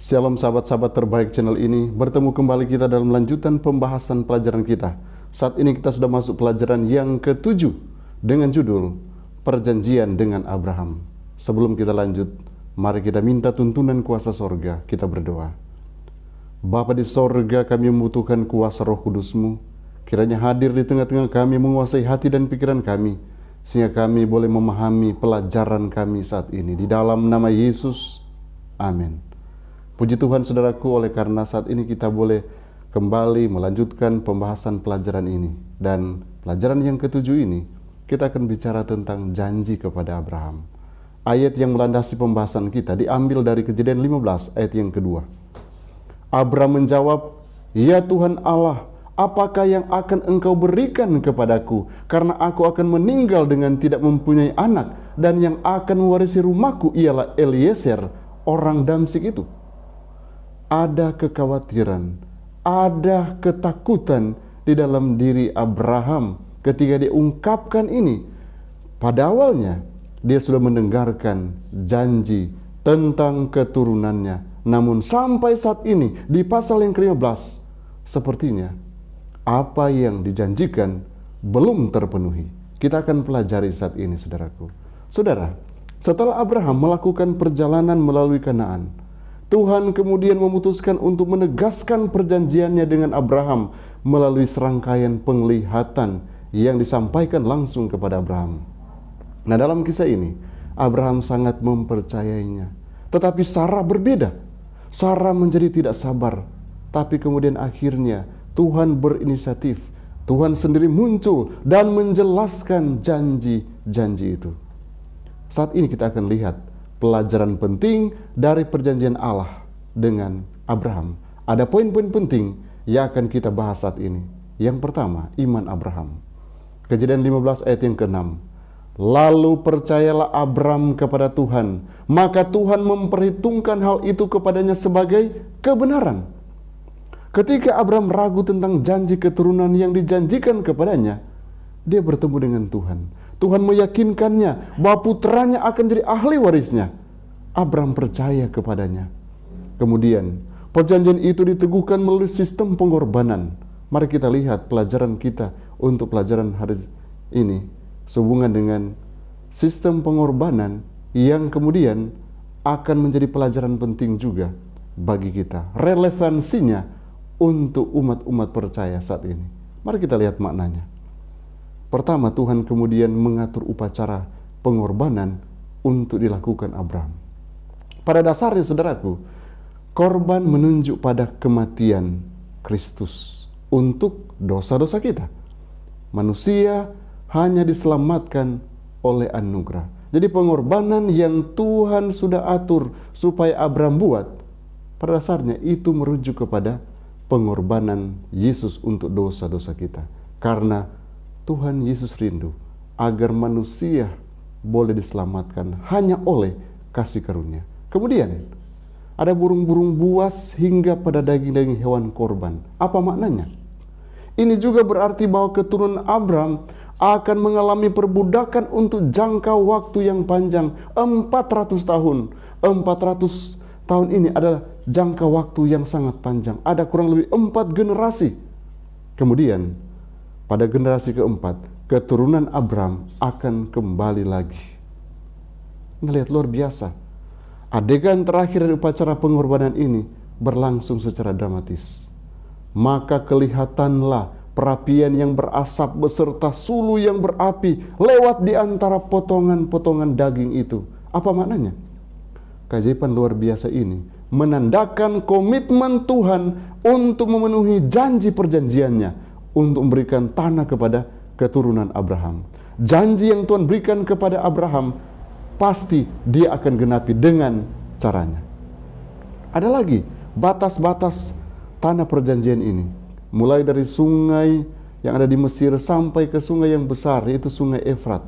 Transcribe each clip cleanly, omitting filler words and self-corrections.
Shalom sahabat-sahabat terbaik channel ini. Bertemu kembali kita dalam lanjutan pembahasan pelajaran kita. Saat ini kita sudah masuk pelajaran yang ke-7 dengan judul Perjanjian dengan Abraham. Sebelum kita lanjut, mari kita minta tuntunan kuasa sorga. Kita berdoa. Bapa di sorga, kami membutuhkan kuasa Roh Kudus-Mu. Kiranya hadir di tengah-tengah kami, menguasai hati dan pikiran kami, sehingga kami boleh memahami pelajaran kami saat ini. Di dalam nama Yesus, amin. Puji Tuhan saudaraku, oleh karena saat ini kita boleh kembali melanjutkan pembahasan pelajaran ini. Dan pelajaran yang ke-7 ini, kita akan bicara tentang janji kepada Abraham. Ayat yang melandasi pembahasan kita diambil dari Kejadian 15 ayat yang kedua. Abraham menjawab, "Ya Tuhan Allah, apakah yang akan Engkau berikan kepadaku? Karena aku akan meninggal dengan tidak mempunyai anak, dan yang akan mewarisi rumahku ialah Eliezer, orang Damsyik itu." Ada kekhawatiran, ada ketakutan di dalam diri Abraham ketika dia ungkapkan ini. Pada awalnya, dia sudah mendengarkan janji tentang keturunannya. Namun sampai saat ini, di pasal yang ke-15, sepertinya apa yang dijanjikan belum terpenuhi. Kita akan pelajari saat ini, saudaraku. Saudara, setelah Abraham melakukan perjalanan melalui Kanaan, Tuhan kemudian memutuskan untuk menegaskan perjanjiannya dengan Abraham melalui serangkaian penglihatan yang disampaikan langsung kepada Abraham. Nah, dalam kisah ini, Abraham sangat mempercayainya. Tetapi Sarah berbeda. Sarah menjadi tidak sabar. Tapi kemudian akhirnya Tuhan berinisiatif. Tuhan sendiri muncul dan menjelaskan janji-janji itu. Saat ini kita akan lihat pelajaran penting dari perjanjian Allah dengan Abraham. Ada poin-poin penting yang akan kita bahas saat ini. Yang pertama, iman Abraham. Kejadian 15 ayat yang ke-6. Lalu percayalah Abram kepada Tuhan, maka Tuhan memperhitungkan hal itu kepadanya sebagai kebenaran. Ketika Abram ragu tentang janji keturunan yang dijanjikan kepadanya, dia bertemu dengan Tuhan. Tuhan meyakinkannya bahwa putranya akan jadi ahli warisnya. Abram percaya kepadanya. Kemudian, perjanjian itu diteguhkan melalui sistem pengorbanan. Mari kita lihat pelajaran kita untuk pelajaran hari ini sehubungan dengan sistem pengorbanan yang kemudian akan menjadi pelajaran penting juga bagi kita. Relevansinya untuk umat-umat percaya saat ini. Mari kita lihat maknanya. Pertama, Tuhan kemudian mengatur upacara pengorbanan untuk dilakukan Abraham. Pada dasarnya, saudaraku, korban menunjuk pada kematian Kristus untuk dosa-dosa kita. Manusia hanya diselamatkan oleh anugerah. Jadi pengorbanan yang Tuhan sudah atur supaya Abraham buat, pada dasarnya itu merujuk kepada pengorbanan Yesus untuk dosa-dosa kita. Karena Tuhan Yesus rindu agar manusia boleh diselamatkan hanya oleh kasih karunia. Kemudian ada burung-burung buas hingga pada daging-daging hewan korban. Apa maknanya? Ini juga berarti bahwa keturunan Abraham akan mengalami perbudakan untuk jangka waktu yang panjang, 400 tahun. 400 tahun ini adalah jangka waktu yang sangat panjang. Ada kurang lebih 4 generasi. Kemudian, pada generasi keempat, keturunan Abraham akan kembali lagi. Ngelihat luar biasa. Adegan terakhir dari upacara pengorbanan ini berlangsung secara dramatis. Maka kelihatanlah perapian yang berasap beserta sulu yang berapi lewat di antara potongan-potongan daging itu. Apa maknanya? Keajaiban luar biasa ini menandakan komitmen Tuhan untuk memenuhi janji perjanjiannya untuk memberikan tanah kepada keturunan Abraham. Janji yang Tuhan berikan kepada Abraham pasti dia akan genapi dengan caranya. Ada lagi batas-batas tanah perjanjian ini. Mulai dari sungai yang ada di Mesir sampai ke sungai yang besar, yaitu sungai Efrat.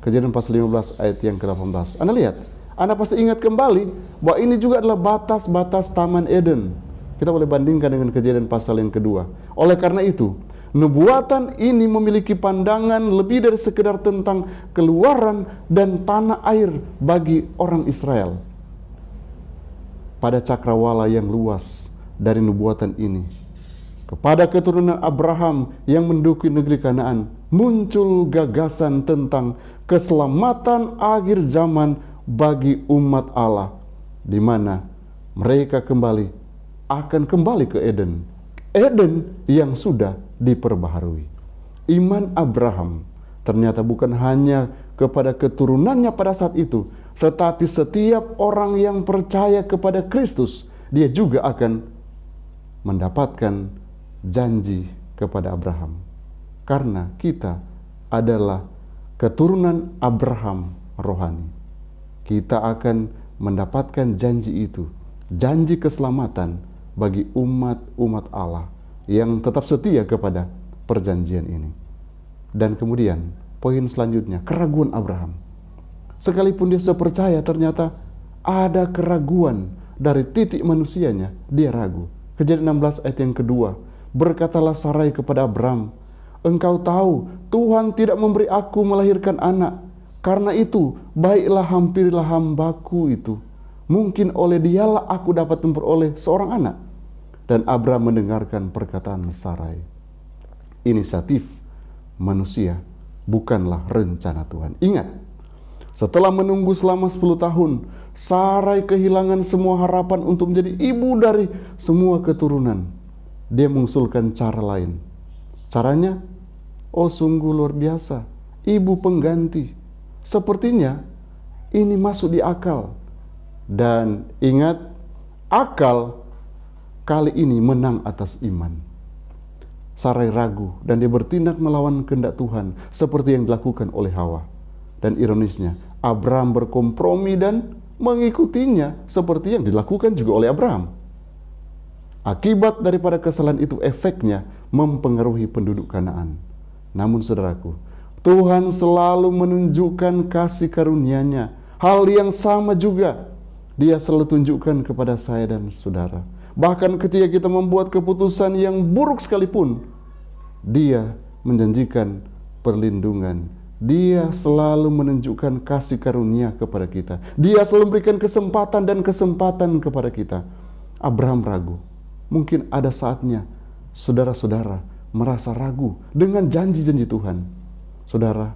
Kejadian pasal 15 ayat yang ke-18. Anda lihat, Anda pasti ingat kembali bahwa ini juga adalah batas-batas Taman Eden. Kita boleh bandingkan dengan kejadian pasal yang kedua. Oleh karena itu, nubuatan ini memiliki pandangan lebih dari sekedar tentang keluaran dan tanah air bagi orang Israel. pada cakrawala yang luas dari nubuatan ini. Kepada keturunan Abraham yang menduduki negeri Kanaan, muncul gagasan tentang keselamatan akhir zaman bagi umat Allah, di mana mereka akan kembali ke Eden. Eden yang sudah diperbaharui. Iman Abraham ternyata bukan hanya kepada keturunannya pada saat itu, tetapi setiap orang yang percaya kepada Kristus, dia juga akan mendapatkan janji kepada Abraham. Karena kita adalah keturunan Abraham rohani, kita akan mendapatkan janji itu, janji keselamatan bagi umat-umat Allah yang tetap setia kepada perjanjian ini. Dan kemudian poin selanjutnya, keraguan Abraham. Sekalipun dia sudah percaya, ternyata ada keraguan dari titik manusianya, dia ragu. Kejadian 16 ayat yang kedua, berkatalah Sarai kepada Abraham, engkau tahu Tuhan tidak memberi aku melahirkan anak, karena itu baiklah hampirilah hambaku itu, mungkin oleh dialah aku dapat memperoleh seorang anak. Dan Abraham mendengarkan perkataan Sarai. Inisiatif manusia, bukanlah rencana Tuhan. Ingat, setelah menunggu selama 10 tahun, Sarai kehilangan semua harapan untuk menjadi ibu dari semua keturunan. Dia mengusulkan cara lain. Caranya, oh sungguh luar biasa, ibu pengganti. Sepertinya ini masuk di akal. Dan ingat, akal kali ini menang atas iman. Sarai ragu dan dia bertindak melawan kehendak Tuhan seperti yang dilakukan oleh Hawa. Dan ironisnya, Abraham berkompromi dan mengikutinya seperti yang dilakukan juga oleh Abraham. Akibat daripada kesalahan itu, efeknya mempengaruhi penduduk Kanaan. Namun saudaraku, Tuhan selalu menunjukkan kasih karunia-Nya. Hal yang sama juga Dia selalu tunjukkan kepada saya dan saudara. Bahkan ketika kita membuat keputusan yang buruk sekalipun, Dia menjanjikan perlindungan. Dia selalu menunjukkan kasih karunia kepada kita. Dia selalu memberikan kesempatan dan kesempatan kepada kita. Abraham ragu. Mungkin ada saatnya saudara-saudara merasa ragu dengan janji-janji Tuhan. Saudara,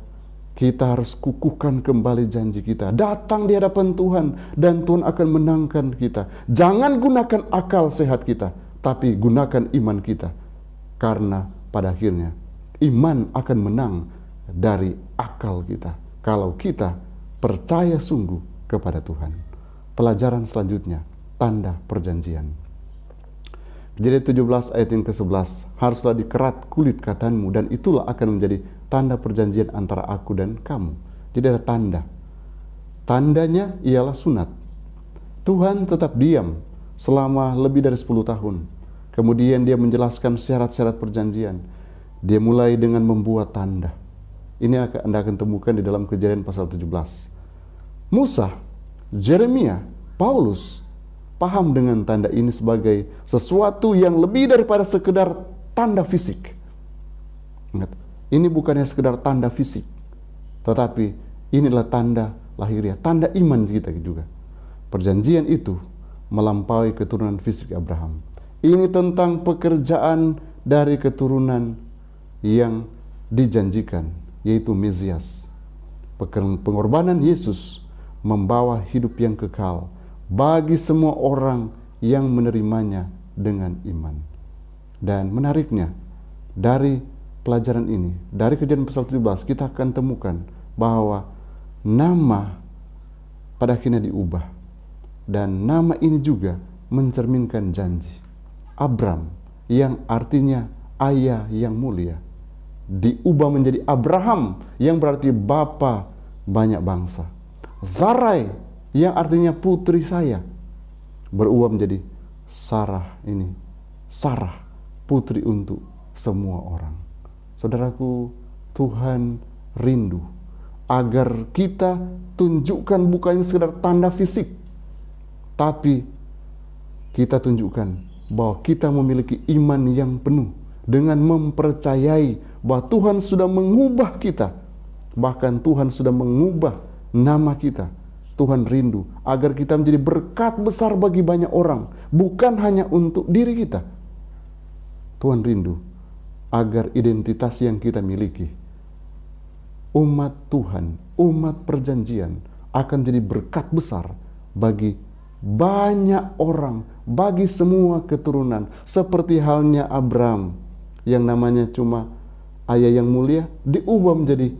kita harus kukuhkan kembali janji kita. Datang di hadapan Tuhan dan Tuhan akan menangkan kita. Jangan gunakan akal sehat kita, tapi gunakan iman kita. Karena pada akhirnya iman akan menang dari akal kita kalau kita percaya sungguh kepada Tuhan. Pelajaran selanjutnya, tanda perjanjian. Jadi 17 ayat yang ke-11, haruslah dikerat kulit katanmu dan itulah akan menjadi tanda perjanjian antara aku dan kamu. Jadi ada tanda. Tandanya ialah sunat. Tuhan tetap diam selama lebih dari 10 tahun. Kemudian Dia menjelaskan syarat-syarat perjanjian. Dia mulai dengan membuat tanda. Ini Anda akan temukan di dalam Kejadian pasal 17. Musa, Yeremia, Paulus paham dengan tanda ini sebagai sesuatu yang lebih daripada sekedar tanda fisik. Ingat, ini bukannya sekedar tanda fisik, tetapi inilah tanda lahiriah, tanda iman kita juga. Perjanjian itu melampaui keturunan fisik Abraham. Ini tentang pekerjaan dari keturunan yang dijanjikan, yaitu Mesias. Pengorbanan Yesus membawa hidup yang kekal bagi semua orang yang menerimanya dengan iman. Dan menariknya, dari pelajaran ini, dari Kejadian pasal 17, kita akan temukan bahwa nama pada akhirnya diubah. Dan nama ini juga mencerminkan janji. Abram, yang artinya ayah yang mulia, diubah menjadi Abraham, yang berarti bapa banyak bangsa. Sarai, yang artinya putri saya, berubah menjadi Sarah, putri untuk semua orang. Saudaraku, Tuhan rindu agar kita tunjukkan bukan sekedar tanda fisik, tapi kita tunjukkan bahwa kita memiliki iman yang penuh dengan mempercayai bahwa Tuhan sudah mengubah kita, bahkan Tuhan sudah mengubah nama kita Tuhan rindu agar kita menjadi berkat besar bagi banyak orang, bukan hanya untuk diri kita. Tuhan rindu agar identitas yang kita miliki, umat Tuhan, umat perjanjian, akan jadi berkat besar bagi banyak orang, bagi semua keturunan. Seperti halnya Abraham yang namanya cuma ayah yang mulia, diubah menjadi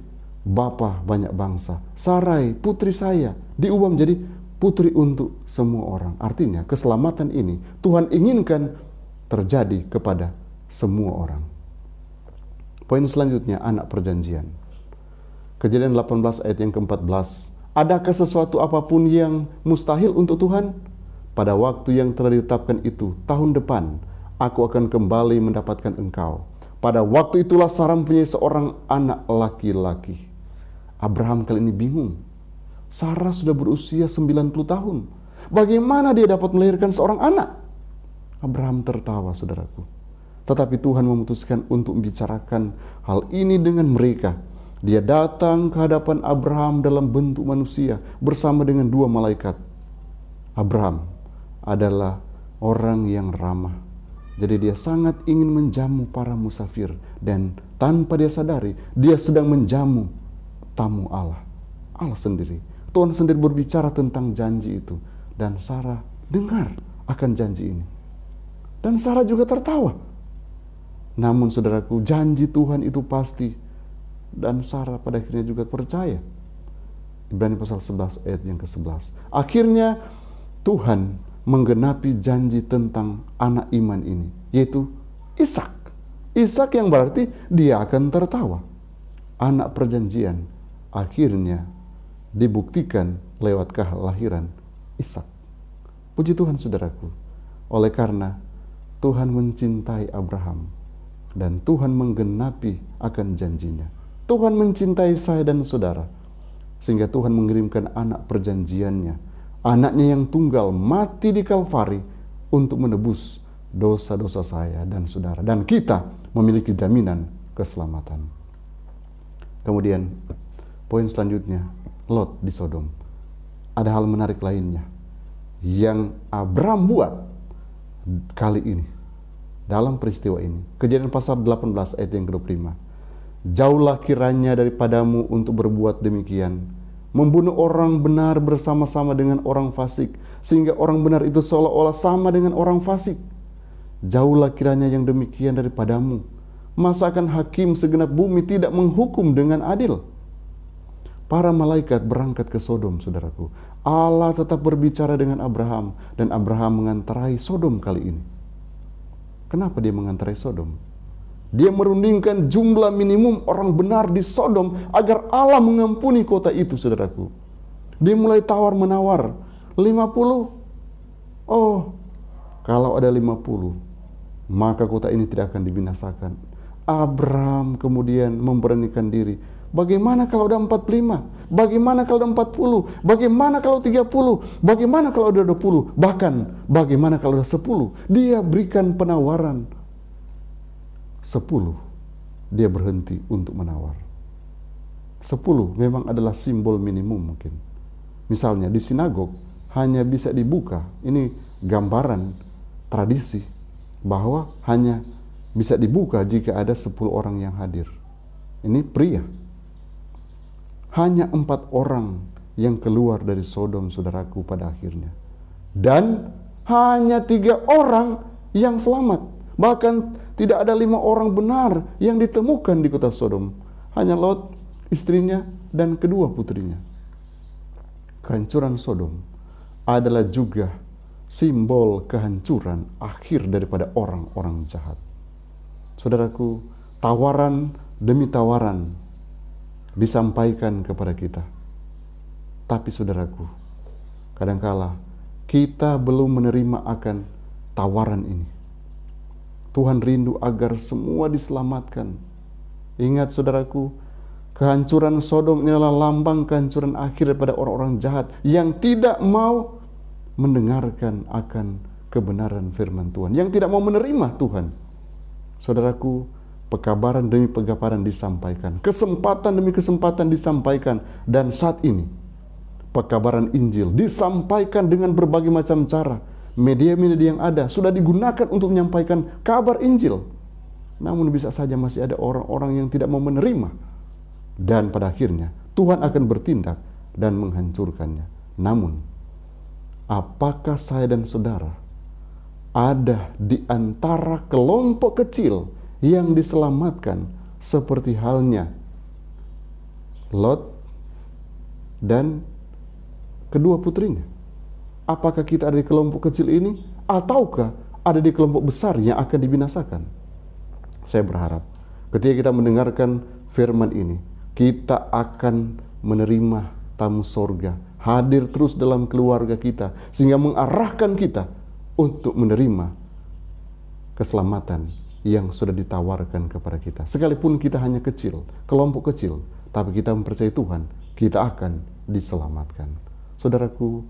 bapa banyak bangsa. Sarai, putri saya, diubah menjadi putri untuk semua orang. Artinya keselamatan ini Tuhan inginkan terjadi kepada semua orang. Poin selanjutnya, anak perjanjian. Kejadian 18 ayat yang ke-14. Adakah sesuatu apapun yang mustahil untuk Tuhan? Pada waktu yang telah ditetapkan itu, tahun depan, aku akan kembali mendapatkan engkau. Pada waktu itulah Sarah mempunyai seorang anak laki-laki. Abraham kali ini bingung. Sarah sudah berusia 90 tahun. Bagaimana dia dapat melahirkan seorang anak? Abraham tertawa, saudaraku. Tetapi Tuhan memutuskan untuk membicarakan hal ini dengan mereka. Dia datang ke hadapan Abraham dalam bentuk manusia bersama dengan 2 malaikat. Abraham adalah orang yang ramah. Jadi dia sangat ingin menjamu para musafir. Dan tanpa dia sadari, dia sedang menjamu tamu Allah. Allah sendiri. Tuhan sendiri berbicara tentang janji itu. Dan Sarah dengar akan janji ini. Dan Sarah juga tertawa. Namun saudaraku, janji Tuhan itu pasti. Dan Sarah pada akhirnya juga percaya. Ibrani pasal 11 ayat yang ke-11. Akhirnya Tuhan menggenapi janji tentang anak iman ini, yaitu Ishak. Ishak yang berarti dia akan tertawa. Anak perjanjian akhirnya dibuktikan lewat kelahiran Ishak. Puji Tuhan saudaraku. Oleh karena Tuhan mencintai Abraham dan Tuhan menggenapi akan janjinya. Tuhan mencintai saya dan saudara, sehingga Tuhan mengirimkan anak perjanjiannya, anaknya yang tunggal mati di Kalvari untuk menebus dosa-dosa saya dan saudara. Dan kita memiliki jaminan keselamatan. Kemudian poin selanjutnya, Lot di Sodom. Ada hal menarik lainnya yang Abraham buat kali ini dalam peristiwa ini. Kejadian pasal 18 ayat yang ke-25. Jauhlah kiranya daripadamu untuk berbuat demikian, membunuh orang benar bersama-sama dengan orang fasik, sehingga orang benar itu seolah-olah sama dengan orang fasik. Jauhlah kiranya yang demikian daripadamu. Masakan hakim segenap bumi tidak menghukum dengan adil? Para malaikat berangkat ke Sodom, saudaraku. Allah tetap berbicara dengan Abraham, dan Abraham mengantarai Sodom kali ini. Kenapa dia mengantarai Sodom? Dia merundingkan jumlah minimum orang benar di Sodom agar Allah mengampuni kota itu, saudaraku. Dia mulai tawar-menawar. 50? Oh, kalau ada 50, maka kota ini tidak akan dibinasakan. Abraham kemudian memberanikan diri. Bagaimana kalau ada 45? Bagaimana kalau ada 40? Bagaimana kalau 30? Bagaimana kalau ada 20? Bahkan, bagaimana kalau ada 10? Dia berikan penawaran. 10, dia berhenti untuk menawar. 10 memang adalah simbol minimum mungkin. Misalnya di sinagog hanya bisa dibuka, ini gambaran tradisi bahwa hanya bisa dibuka jika ada 10 orang yang hadir. Ini pria. Hanya 4 orang yang keluar dari Sodom, saudaraku, pada akhirnya. Dan hanya 3 orang yang selamat. Bahkan tidak ada 5 orang benar yang ditemukan di kota Sodom. Hanya Lot, istrinya, dan kedua putrinya. Kehancuran Sodom adalah juga simbol kehancuran akhir daripada orang-orang jahat. Saudaraku, tawaran demi tawaran disampaikan kepada kita. Tapi saudaraku, kadangkala kita belum menerima akan tawaran ini. Tuhan rindu agar semua diselamatkan. Ingat saudaraku, kehancuran Sodom ini adalah lambang kehancuran akhir daripada orang-orang jahat yang tidak mau mendengarkan akan kebenaran firman Tuhan, yang tidak mau menerima Tuhan. Saudaraku, pekabaran demi pekabaran disampaikan, kesempatan demi kesempatan disampaikan, dan saat ini pekabaran Injil disampaikan dengan berbagai macam cara. Media-media yang ada sudah digunakan untuk menyampaikan kabar Injil. Namun bisa saja masih ada orang-orang yang tidak mau menerima. Dan pada akhirnya Tuhan akan bertindak dan menghancurkannya. Namun, apakah saya dan saudara ada di antara kelompok kecil yang diselamatkan seperti halnya Lot dan kedua putrinya? Apakah kita ada di kelompok kecil ini, ataukah ada di kelompok besar yang akan dibinasakan? Saya berharap ketika kita mendengarkan firman ini, kita akan menerima tamu sorga, hadir terus dalam keluarga kita, sehingga mengarahkan kita untuk menerima keselamatan yang sudah ditawarkan kepada kita. Sekalipun kita hanya kecil, kelompok kecil, tapi kita mempercayai Tuhan, kita akan diselamatkan. Saudaraku,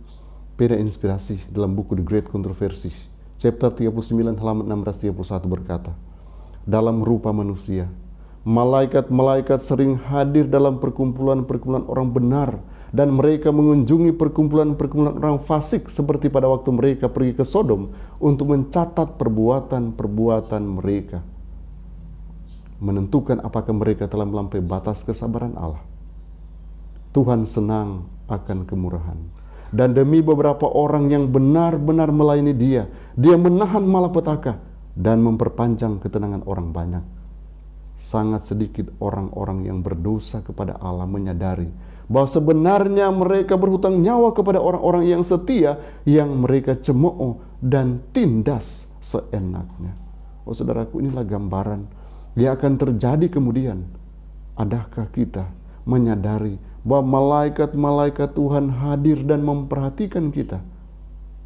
beda inspirasi dalam buku The Great Controversy, chapter 39 halaman 631 berkata, dalam rupa manusia, malaikat-malaikat sering hadir dalam perkumpulan-perkumpulan orang benar, dan mereka mengunjungi perkumpulan-perkumpulan orang fasik seperti pada waktu mereka pergi ke Sodom untuk mencatat perbuatan-perbuatan mereka, menentukan apakah mereka telah melampaui batas kesabaran Allah. Tuhan senang akan kemurahan, dan demi beberapa orang yang benar-benar melayani Dia, Dia menahan malapetaka dan memperpanjang ketenangan orang banyak. Sangat sedikit orang-orang yang berdosa kepada Allah menyadari bahwa sebenarnya mereka berhutang nyawa kepada orang-orang yang setia, yang mereka cemooh dan tindas seenaknya. Oh saudaraku, inilah gambaran yang akan terjadi kemudian. Adakah kita menyadari bahwa malaikat-malaikat Tuhan hadir dan memperhatikan kita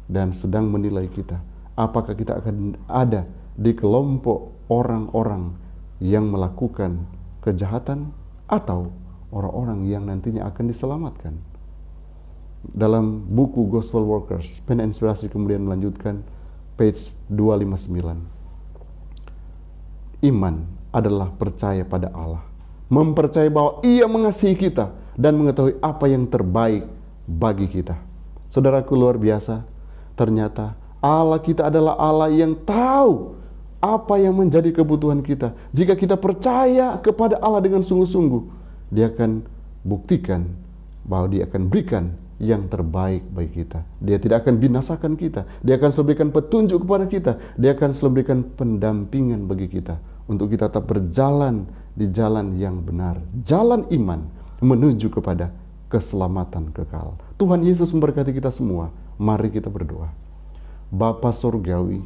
dan sedang menilai kita? Apakah kita akan ada di kelompok orang-orang yang melakukan kejahatan atau orang-orang yang nantinya akan diselamatkan? Dalam buku Gospel Workers, Pena Inspirasi kemudian melanjutkan page 259. Iman adalah percaya pada Allah, mempercayai bahwa Ia mengasihi kita dan mengetahui apa yang terbaik bagi kita. Saudaraku, luar biasa, ternyata Allah kita adalah Allah yang tahu apa yang menjadi kebutuhan kita. Jika kita percaya kepada Allah dengan sungguh-sungguh, Dia akan buktikan bahwa Dia akan berikan yang terbaik bagi kita. Dia tidak akan binasakan kita. Dia akan selalu berikan petunjuk kepada kita. Dia akan selalu berikan pendampingan bagi kita untuk kita tetap berjalan di jalan yang benar, jalan iman menuju kepada keselamatan kekal. Tuhan Yesus memberkati kita semua. Mari kita berdoa. Bapa Surgawi,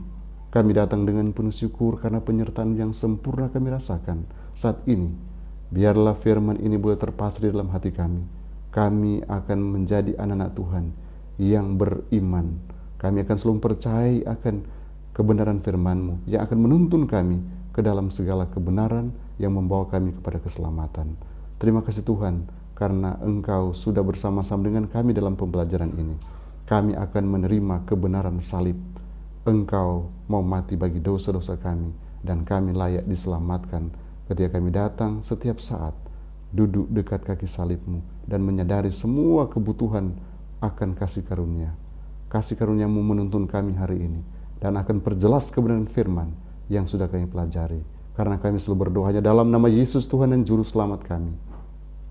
kami datang dengan penuh syukur karena penyertaan yang sempurna kami rasakan saat ini. Biarlah firman ini boleh terpatri dalam hati kami. Kami akan menjadi anak-anak Tuhan yang beriman. Kami akan selalu percaya akan kebenaran firman-Mu yang akan menuntun kami ke dalam segala kebenaran yang membawa kami kepada keselamatan. Terima kasih Tuhan, karena Engkau sudah bersama-sama dengan kami dalam pembelajaran ini. Kami akan menerima kebenaran salib. Engkau mau mati bagi dosa-dosa kami, dan kami layak diselamatkan ketika kami datang setiap saat, duduk dekat kaki salib-Mu, dan menyadari semua kebutuhan akan kasih karunia. Kasih karunia-Mu menuntun kami hari ini, dan akan perjelas kebenaran firman yang sudah kami pelajari. Karena kami selalu berdoanya dalam nama Yesus Tuhan dan Juru Selamat kami.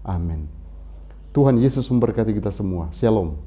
Amin. Tuhan Yesus memberkati kita semua. Shalom.